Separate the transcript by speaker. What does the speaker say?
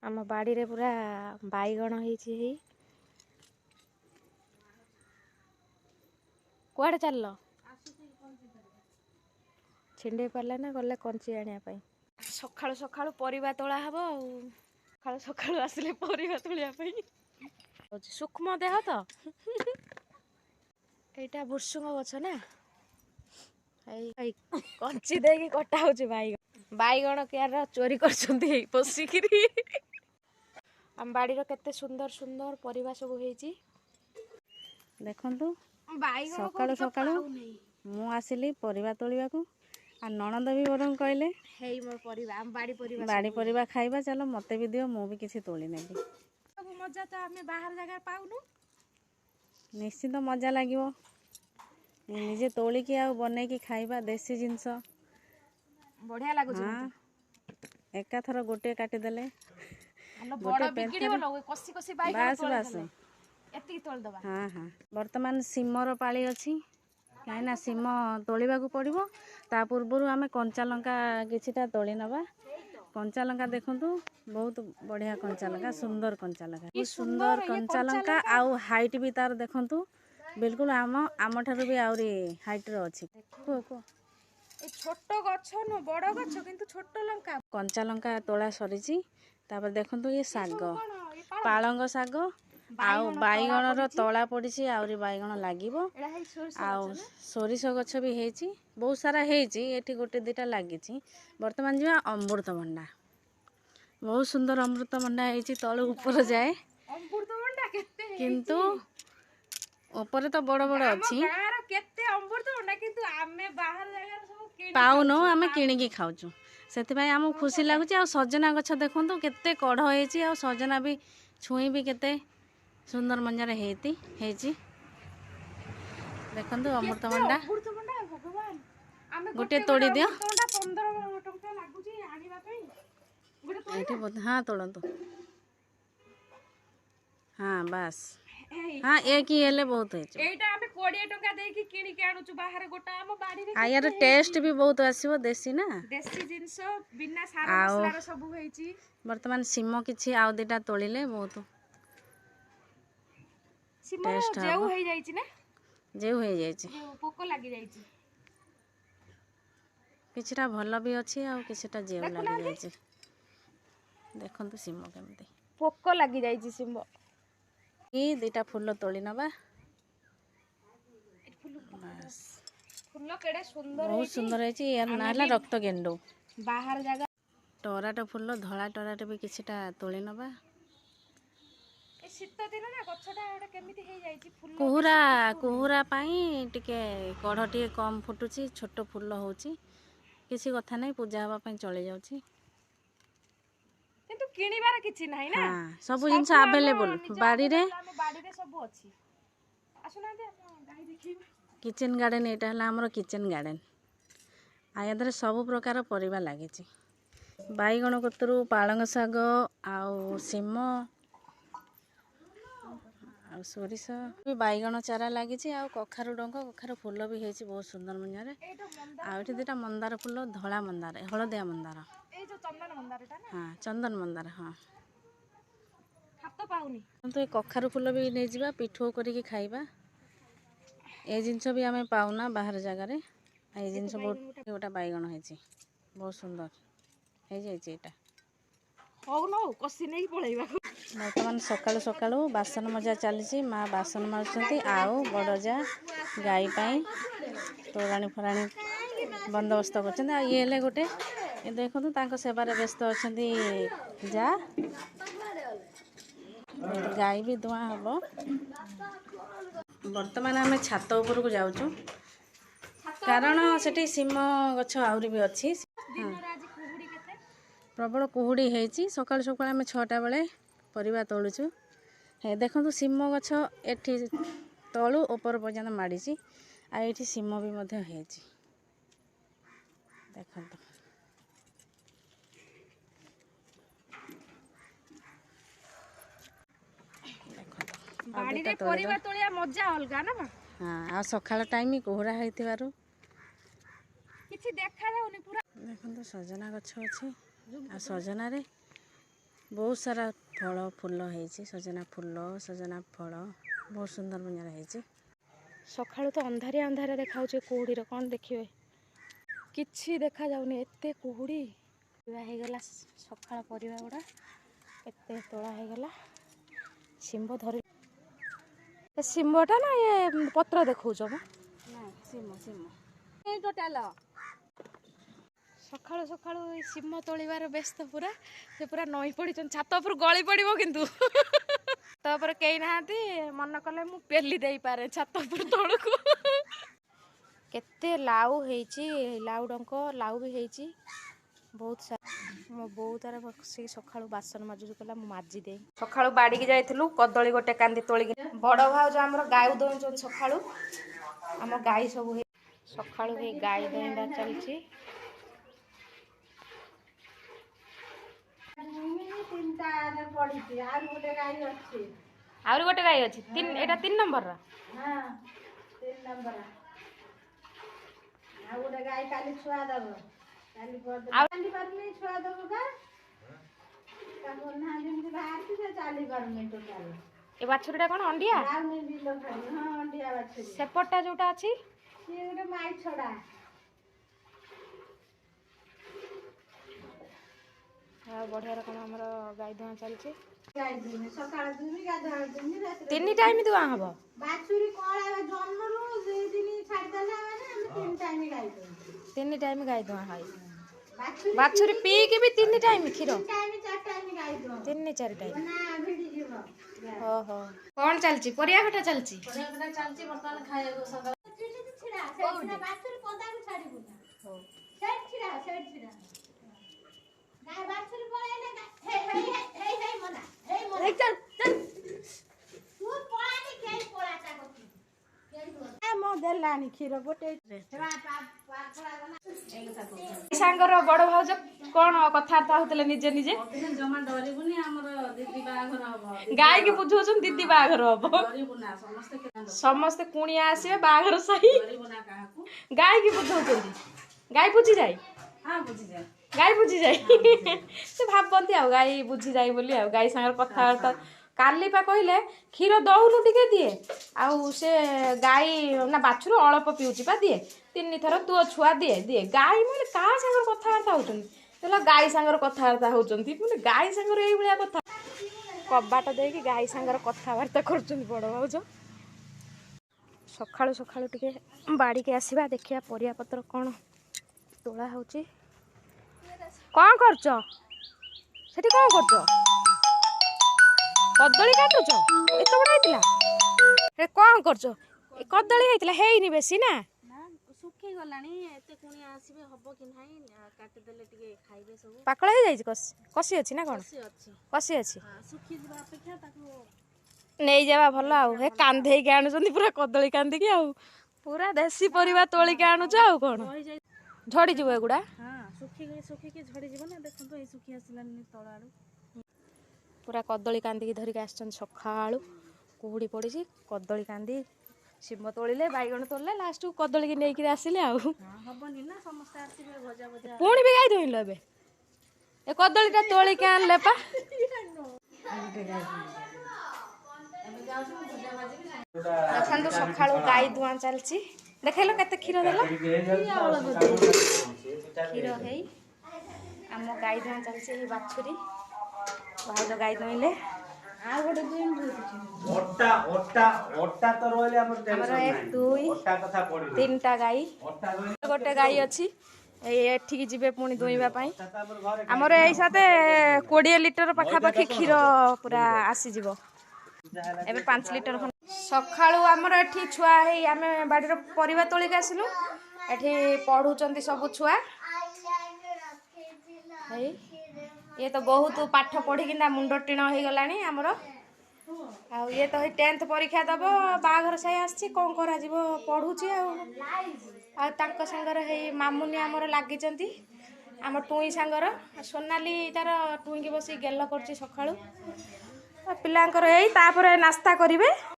Speaker 1: आम बाड़ी रे पूरा बाईगण होइछि हेई कुआडे चलल छिंडे पारला ना गले कंची आनिया पाई सखाळु सखाळु परिबा तोळा हबो सखाळु सखाळु आसिले परिबा तोळिया पाई सूक्ष्म देह तो एटा भुसुंग गछ ना कंची देकी कटा होची बाईगण बाईगण केयार चोरी करछंती पसिकिरी आम बाड़ी रो केते सुंदर सुंदर परिबा सब होईची
Speaker 2: देखंतु
Speaker 1: बाईगण
Speaker 2: सकाळु सकाळु मु आसिली परिबा तोलिबाकू आ ननद भी बरम कहले
Speaker 1: हेई मोर परिबा आम
Speaker 2: बाड़ी परिबा खाइबा चलो मते भी दियो मु भी किछि तोली नेबी
Speaker 1: सब मजा तो आमे बाहर जगह पाउनु
Speaker 2: निश्चित मजा लागिवो निजे तोली की आ बनै की खाइबा देसी जिंस
Speaker 1: बढ़िया लागु छ
Speaker 2: एका थर गोटे काटी देले
Speaker 1: बड़ा बिगिड़ी बोलो कसी कसी बाईगण
Speaker 2: बास बास
Speaker 1: एति तोल दबा
Speaker 2: हाँ हाँ वर्तमान सिमर पाली अछि कहीं सिम तोलिबाकू पड़िबो ता पूर्वरु आमे कंचा लंका किछिटा तोली नबा कंचा लंका देखंतु बहुत बढ़िया कंचा लंका सुंदर कंचा लंका सुंदर कंचा लंका आउ हाइट भी तार देखंतु बिल्कुल आम ठारू भी आउरी हाइट रो अछि को को
Speaker 1: ए छोटो गछ न बड़ गछ किंतु छोटो लंका
Speaker 2: कंचा लंका तोला सरीची तापर देखंतु ये साग पालंग साग आउ बाईगण रो तला पड़िछि आउरी बाईगण लागिबो आउ सोरिष गछ भी हेछि बहुत सारा हेछि एठी गोटे दिटा लागिछि वर्तमान जिवा अमृतभंडा बहुत सुंदर अमृतभंडा हेछि तळु ऊपर जाए
Speaker 1: अमृतभंडा केते
Speaker 2: किंतु ऊपर तो बड़ बड़ अछि
Speaker 1: गार केते अमृतभंडा किंतु आमे बाहर जगह सब किनि
Speaker 2: पाउनो आमे किनिकी खाउछु सेति भाई हमहु खुशी लागुछि आ सजना गछ देखंतु केते कढ हेछि आ सजना भी छुई भी केते सुंदर मंजर हेछि देखंतु अमृतभंडा
Speaker 1: भगवान आमे
Speaker 2: गोटे तोड़ी दियो
Speaker 1: 15 टंका लागुछि आनिबा पई गोटे
Speaker 2: एठी हाँ तोड़ंतु हाँ बस हाँ एक ही हेले बहुत है
Speaker 1: एटा आमे 20 टंका देकी किनि के आनुछु बाहर गोटा हम बाड़ी रे
Speaker 2: आ यार टेस्ट भी बहुत आसीबो देसी ना
Speaker 1: देसी जिंस बिना सार मसला रो सब होईची
Speaker 2: वर्तमान सिम किछि आउ दिटा तोलिले बहुत
Speaker 1: सिम जेउ होई जाईची ना
Speaker 2: जेउ होई जाईची
Speaker 1: पोको लागि जाईची
Speaker 2: किछटा भल भी अछि आ किछटा जेउ लागि जाईची देखंतु सिम केमती
Speaker 1: पोको लागि जाईची सिम
Speaker 2: ई दिटा फूल तोली नबा बस
Speaker 1: फूल केडे सुंदर
Speaker 2: बहुत सुंदर है यार नाला रक्त गेंडू
Speaker 1: बाहर जगह
Speaker 2: टराट फूल धला टराट भी किछटा तोली नबा
Speaker 1: ए शीत दिन ना गछटा एटा केमिति हे जाईची फूल
Speaker 2: कुहुरा पाई टिके कढ़ टिके कम फुटुची छोट फूल होची किसी कथा नहीं पूजा हवा पाई चली जाउची
Speaker 1: किंतु किनिबार किछि नाही ना
Speaker 2: हां सब जिंस अवेलेबल बाड़ी रे
Speaker 1: सब अछि आसुना दे गाई देखिबा
Speaker 2: किचन गार्डन एटा हला हमर किचन गार्डन आ यादरे सब प्रकार परिबा लागिची बाईगण कतरू पालंग साग आउ सिम आ सोरिष भी बाईगण चारा लागिची आ कखारु डंक कखारु फूल भी हेची बहुत सुंदर मंजारे आ एठी दिटा मंदार फूल धला मंदार हळदिया मंदार
Speaker 1: ए जो चंदन मंदारटा ना
Speaker 2: हां चंदन मंदार हां
Speaker 1: हाथ पाउनी
Speaker 2: तो ए कखारु फूल भी नै जिबा पिठो करिके खाइबा ए जिंस भी आमे पाउना बाहर जगह रे ए जिंस बहुत गोटा बाईगण हेची बहुत सुंदर हे जाइची एटा
Speaker 1: हो नो कसी नै पळैबा
Speaker 2: वर्तमान सकाळु सकाळु बासन मजा चलीची माँ बासन मारुछंती आउ बड़जा गाई पाई तोराणी फराणी बंदोबस्त करछंती आ ये ले गोटे ए देखंतु तांको सेवारे व्यस्त अछंती जा गाई भी दुआ हबो वर्तमान आमे छात ऊपर को जाउछु कारण सेठी सिम गछ आउरी भी अछि प्रबल कुहुड़ी हेची सकाळ सकाळ आमे 6टा बेले परिबा तोलुछु हे देखंतु सिम गछ एठी तळु ऊपर पर्यंत माडीची आ एठी सिम भी मध्य हेची देखंतु
Speaker 1: बाड़ी रे परिबा तोलिया मजा अलगा ना
Speaker 2: हां आ सकाळ टाइम कोहरा हेतिबारु
Speaker 1: किछि देखा जाउनी पूरा
Speaker 2: देखंतु सजना गछ अछि आ सजना रे बहुत सारा फल फूल है सजना फूल सजना फल बहुत सुंदर बनिया है।
Speaker 1: सकाळु तो अंधारिया अंधारिया देखा कुहुड़ीर कौन देखिए किछि देखा जाउनी एते कुहुड़ी होगला सकाळ परिवा गुड़ा एते तोड़ा होगला शिम्ब धरी शिम्बटा ना ये पत्र देखौछ म
Speaker 2: सिम सिम टोटाल
Speaker 1: सकाळु सकाळु शिम तोड़बार व्यस्त पूरा से पूरा नई पड़ी छात उपर गली पड़ो किंतु तापर कई नाहांती मन कले मु पेली दे पारे छात उपर तळकु केते लाउ हेची लाउ डंक लाउ भी हेची बहुत सारा मो बो तार से सकाळु बासन माजुरी कला मु माजी दे सकाळु बाड़ी की जाइथिलु कदली गोटे कांदी तोळी बड़ भाउज हमर गाय दोन सकाळु हम गाय सब सकाळु हे गाय दोइंदा चलची आउरी गोटे गाय अच्छी तीन एटा 3 नंबर रा
Speaker 2: हां 3 नंबर आ गोटे गाय काली छुआ दब काली काली परनी छुआ दब का बोलना दिन के बाहर से चाली परनी टोटल
Speaker 1: ए बाछुरीटा कोन अंडिया
Speaker 2: गाव ने भी लोग हां अंडिया बाछुरी
Speaker 1: सेपटा जोटा अछि
Speaker 2: ये गोटे माई छडा
Speaker 1: बढ़िया रकम हमर गाय दुआ चलछि
Speaker 2: गाय दिन सकाळ दिन गाधा दिन रात
Speaker 1: 3 टाइम दुआ हबो
Speaker 2: बाछुरी कोळा जन्म रो जे दिन छाड़ देला माने हम 3 टाइम गाय दो
Speaker 1: 3 टाइम गाय दुआ हाय
Speaker 2: बाछुरी
Speaker 1: बाछुरी पी के भी 3 टाइम खीर
Speaker 2: 3 टाइम 4 टाइम गाय दो
Speaker 1: 3-4 टाइम
Speaker 2: ना भिडी जीव
Speaker 1: ओहो कोन चलछि परिया घटा चलछि
Speaker 2: चलछि बर्तन खाइबो सकाळ छिड़ा छिड़ा बाछुरी पदा को छाड़ी बुना हो सेट छिड़ा गाय बाछुरी पळे ना हे मना हे चल चल तू पळानी केई पळाटा करती केई मो देलानी खीर गोटे
Speaker 1: सांगर बड़ भाउज कोन कथार्ता होतले निजे निजे
Speaker 2: जमा डरिबुनी हमर दीदी बाघर हबो
Speaker 1: गाय के बुझौछन दीदी बाघर हबो
Speaker 2: डरिबुना
Speaker 1: समस्त कुणिया आसीबे बाघर सही
Speaker 2: डरिबुना काहाकू
Speaker 1: गाय के बुझौछन गाय बुझी जाय
Speaker 2: हां बुझी जाय
Speaker 1: गाय बुझी जाय से भाबंती आ गाय बुझी जाय बोली आ गाय सांगर कथार्ता काली पा कहले क्षीर दउनु टिके दिए आउ से गाय ना बाछुर अल्प पिउची पा दिए 3 थर तू छुआ दिए दिए गाय माने का सांगर कथार्ता होचन तला गाय सांगर कथार्ता होचंती माने गाय सांगर एई भलिया कथा कबाट दे कि गाय सांगर कथावार्ता करचन बड़ भाउज सखाळु सखाळु टिके बाड़ी के आसीबा देखिया परिया पत्र कोन तोला होची कोन करचो सेठी कोन करचो कदली काटुच एत बड़ा होइतिला कौन करछ ए कदली होइतिला हेइनी बेसी ना
Speaker 2: ना सुखी गलानी एते कुणी आसीबे हबो कि नाही काटी देले टिके खाइबे सब
Speaker 1: पाकळ हे जाई कसी अछि ना कोन कसी अछि
Speaker 2: हां सुखी दिबा अपेक्षा ताको
Speaker 1: नै जावा भलो आ हे कांधेई के आनुचंदी पूरा कदली कांदी के आ पूरा देसी परिबा तोली के आनुच आ कोन झड़ी जीव एगुडा
Speaker 2: हां सुखी के झड़ी जीव ना देखंतो ए सुखी आसिलानी तळाडू
Speaker 1: पूरा कदली कांदी की धरिक आछन सखाळु कुहुड़ी पड़ी कदली कांदी शिम तोड़िले बैगण तोड़ले लास्ट कदली की नहीं आसिले आ
Speaker 2: हबनी ना समस्त आसीबे भजा भजा
Speaker 1: पुणी भी गाय धोइल ए कदलीटा तोली के आनले पा देखन तो सखाळु गाय दुआ चलची देखैलो केते खीर देला खीर हेई हम गाय दुआ चलची हे बाछुरी भाउज गाय दुइले
Speaker 2: आ गोटे दिन
Speaker 3: ओट्टा ओट्टा ओट्टा तो रोले हमर टेंशन
Speaker 1: नहीं 1 2
Speaker 3: ओट्टा कथा पड़ी
Speaker 1: 3टा गाय
Speaker 3: ओट्टा रोले
Speaker 1: गोटे गाय अछि एठी जिबे पुणी दुइबा पई हमर एई साथे 20 लिटर पाखा पाखी खीर पूरा आसी जिवो एबे 5 लिटर सखाळु हमर एठी छुआ हेई आमे बाडीर परिवा तोली के आसिलु एठी पढुचंती सब छुआ हेई ये तो बहुत पाठ पढ़ी कि मुंड टीण हो गलानी आमर आ ये तो 10th परीक्षा दब बाघर साई आसी कौन करा पढ़ुची आ सांगर हे मामुनी आमर लगी आम टुई सांगर सोनाली तार टुई की बस गेल कर सकाळु पिलांकर नास्ता करेंगे।